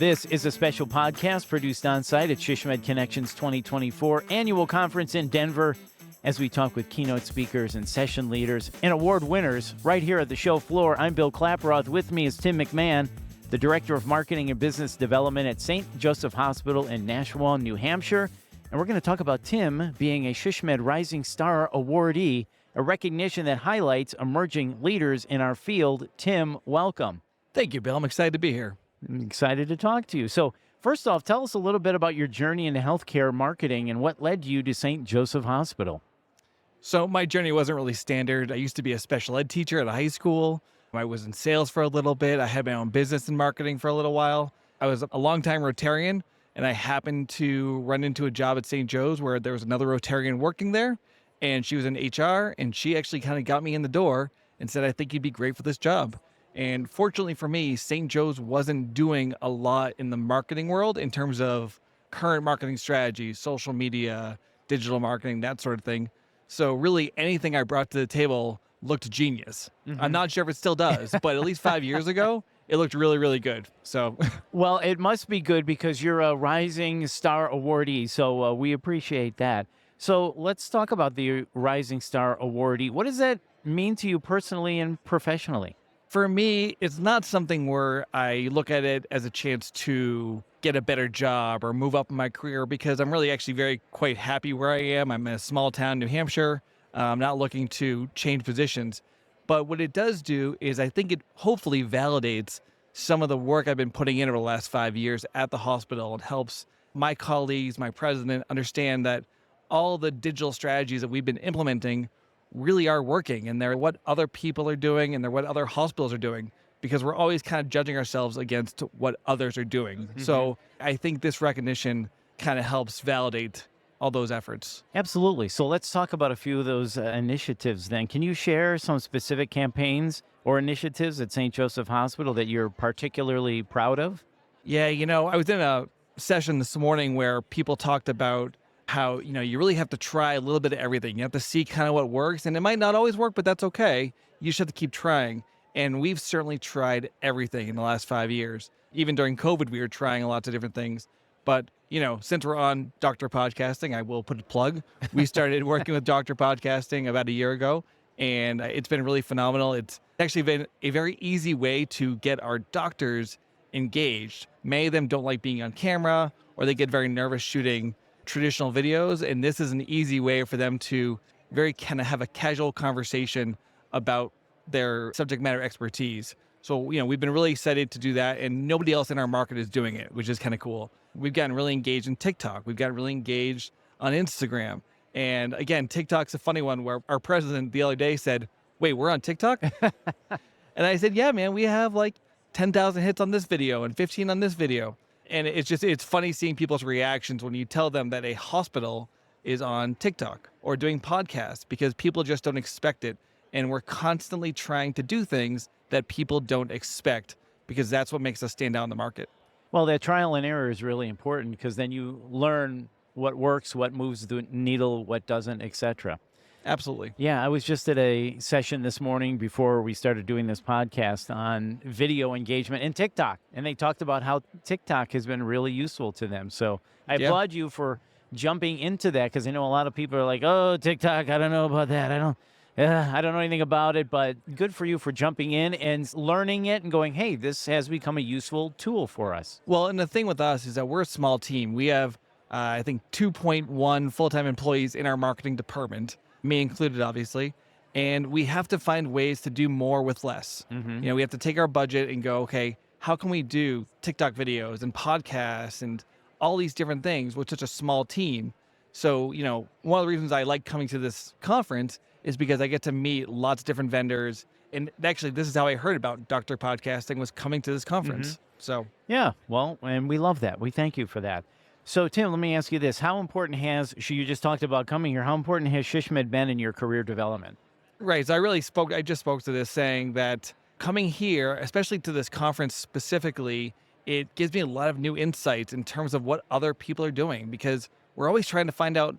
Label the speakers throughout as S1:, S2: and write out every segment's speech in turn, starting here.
S1: This is a special podcast produced on site at SHSMD Connections 2024 annual conference in Denver as we talk with keynote speakers and session leaders and award winners right here at the show floor. I'm Bill Klaproth. With me is Tim McMahon, the Director of Marketing and Business Development at St. Joseph Hospital in Nashua, New Hampshire. And we're going to talk about Tim being a SHSMD Rising Star Awardee, a recognition that highlights emerging leaders in our field. Tim, welcome.
S2: Thank you, Bill. I'm excited to be here.
S1: I'm excited to talk to you. So first off, tell us a little bit about your journey into healthcare marketing and what led you to St. Joseph Hospital.
S2: So my journey wasn't really standard. I used to be a special ed teacher at a high school. I was in sales for a little bit. I had my own business in marketing for a little while. I was a longtime Rotarian, and I happened to run into a job at St. Joe's where there was another Rotarian working there, and she was in HR, and she actually kind of got me in the door and said, I think you'd be great for this job. And fortunately for me, St. Joe's wasn't doing a lot in the marketing world in terms of current marketing strategies, social media, digital marketing, that sort of thing. So really anything I brought to the table looked genius. Mm-hmm. I'm not sure if it still does, but at least 5 years ago, it looked really, really good. So,
S1: well, it must be good because you're a Rising Star Awardee. So we appreciate that. So let's talk about the Rising Star Awardee. What does that mean to you personally and professionally?
S2: For me, it's not something where I look at it as a chance to get a better job or move up in my career, because I'm really actually quite happy where I am. I'm in a small town, New Hampshire. I'm not looking to change positions. But what it does do is I think it hopefully validates some of the work I've been putting in over the last 5 years at the hospital. It helps my colleagues, my president, understand that all the digital strategies that we've been implementing really are working, and they're what other people are doing, and they're what other hospitals are doing, because we're always kind of judging ourselves against what others are doing. Mm-hmm. So I think this recognition kind of helps validate all those efforts.
S1: Absolutely. So let's talk about a few of those initiatives then. Can you share some specific campaigns or initiatives at St. Joseph Hospital that you're particularly proud of?
S2: Yeah, I was in a session this morning where people talked about how, you really have to try a little bit of everything. You have to see kind of what works, and it might not always work, but that's okay. You just have to keep trying. And we've certainly tried everything in the last 5 years. Even during COVID, we were trying lots of different things. But, since we're on Dr. Podcasting, I will put a plug. We started working with Dr. Podcasting about a year ago, and it's been really phenomenal. It's actually been a very easy way to get our doctors engaged. Many of them don't like being on camera, or they get very nervous shooting traditional videos, and this is an easy way for them to very kind of have a casual conversation about their subject matter expertise. So, we've been really excited to do that, and nobody else in our market is doing it, which is kind of cool. We've gotten really engaged in TikTok. We've gotten really engaged on Instagram. And again, TikTok's a funny one where our president the other day said, wait, we're on TikTok? And I said, yeah, man, we have like 10,000 hits on this video and 15 on this video. And it's funny seeing people's reactions when you tell them that a hospital is on TikTok or doing podcasts, because people just don't expect it. And we're constantly trying to do things that people don't expect, because that's what makes us stand out in the market.
S1: Well, that trial and error is really important, because then you learn what works, what moves the needle, what doesn't, etc.
S2: Absolutely.
S1: Yeah, I was just at a session this morning before we started doing this podcast on video engagement and TikTok. And they talked about how TikTok has been really useful to them. So I applaud you for jumping into that, because I know a lot of people are like, oh, TikTok, I don't know about that. I don't know anything about it, but good for you for jumping in and learning it and going, hey, this has become a useful tool for us.
S2: Well, and the thing with us is that we're a small team. We have, I think, 2.1 full-time employees in our marketing department, me included, obviously. And we have to find ways to do more with less. Mm-hmm. We have to take our budget and go, okay, how can we do TikTok videos and podcasts and all these different things with such a small team? So, one of the reasons I like coming to this conference is because I get to meet lots of different vendors. And actually, this is how I heard about Dr. Podcasting, was coming to this conference. Mm-hmm. So,
S1: yeah, well, and we love that. We thank you for that. So, Tim, let me ask you this. How important you just talked about coming here, how important has SHSMD been in your career development?
S2: Right. So I just spoke to this, saying that coming here, especially to this conference specifically, it gives me a lot of new insights in terms of what other people are doing, because we're always trying to find out.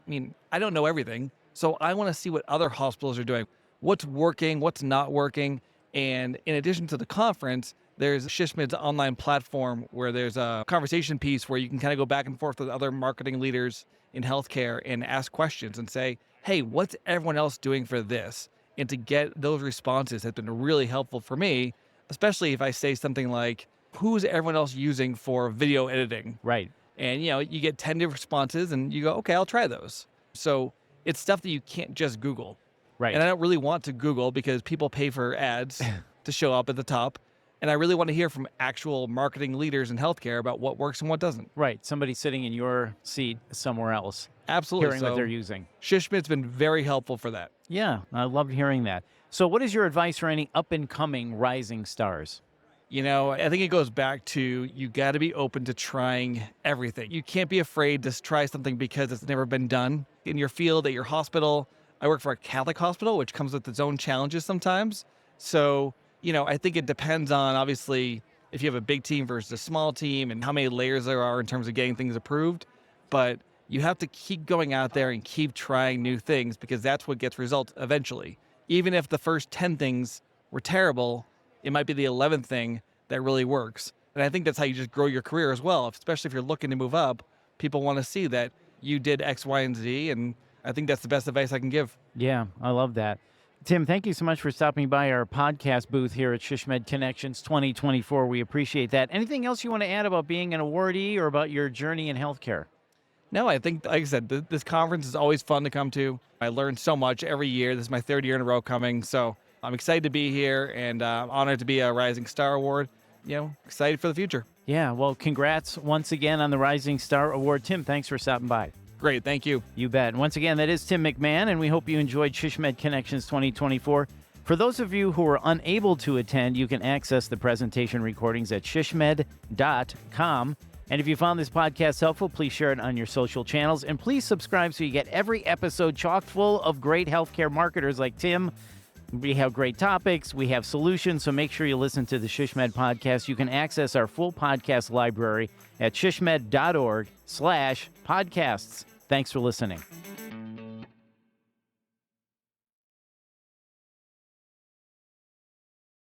S2: I don't know everything, so I want to see what other hospitals are doing, what's working, what's not working. And in addition to the conference, there's SHSMD's online platform where there's a conversation piece where you can kind of go back and forth with other marketing leaders in healthcare and ask questions and say, hey, what's everyone else doing for this? And to get those responses has been really helpful for me, especially if I say something like, who's everyone else using for video editing?
S1: Right.
S2: And, you get 10 different responses and you go, okay, I'll try those. So it's stuff that you can't just Google.
S1: Right.
S2: And I don't really want to Google because people pay for ads to show up at the top. And I really want to hear from actual marketing leaders in healthcare about what works and what doesn't.
S1: Right. Somebody sitting in your seat somewhere else.
S2: Absolutely.
S1: Hearing what they're using.
S2: SHSMD's been very helpful for that.
S1: Yeah, I loved hearing that. So what is your advice for any up-and-coming rising stars?
S2: I think it goes back to you got to be open to trying everything. You can't be afraid to try something because it's never been done in your field, at your hospital. I work for a Catholic hospital, which comes with its own challenges sometimes. So, I think it depends on, obviously, if you have a big team versus a small team and how many layers there are in terms of getting things approved. But you have to keep going out there and keep trying new things because that's what gets results eventually. Even if the first 10 things were terrible, it might be the 11th thing that really works. And I think that's how you just grow your career as well, especially if you're looking to move up. People want to see that you did X, Y, and Z, and I think that's the best advice I can give.
S1: Yeah, I love that. Tim, thank you so much for stopping by our podcast booth here at SHSMD Connections 2024. We appreciate that. Anything else you want to add about being an awardee or about your journey in healthcare?
S2: No, I think, like I said, this conference is always fun to come to. I learn so much every year. This is my third year in a row coming, so I'm excited to be here and I'm honored to be a Rising Star Award. Excited for the future.
S1: Yeah, well, congrats once again on the Rising Star Award. Tim, thanks for stopping by.
S2: Great, thank you.
S1: You bet. And once again, that is Tim McMahon, and we hope you enjoyed SHSMD Connections 2024. For those of you who are unable to attend, you can access the presentation recordings at shsmd.com. And if you found this podcast helpful, please share it on your social channels. And please subscribe so you get every episode chock full of great healthcare marketers like Tim. We have great topics. We have solutions. So make sure you listen to the SHSMD podcast. You can access our full podcast library at shsmd.org/podcasts. Thanks for listening.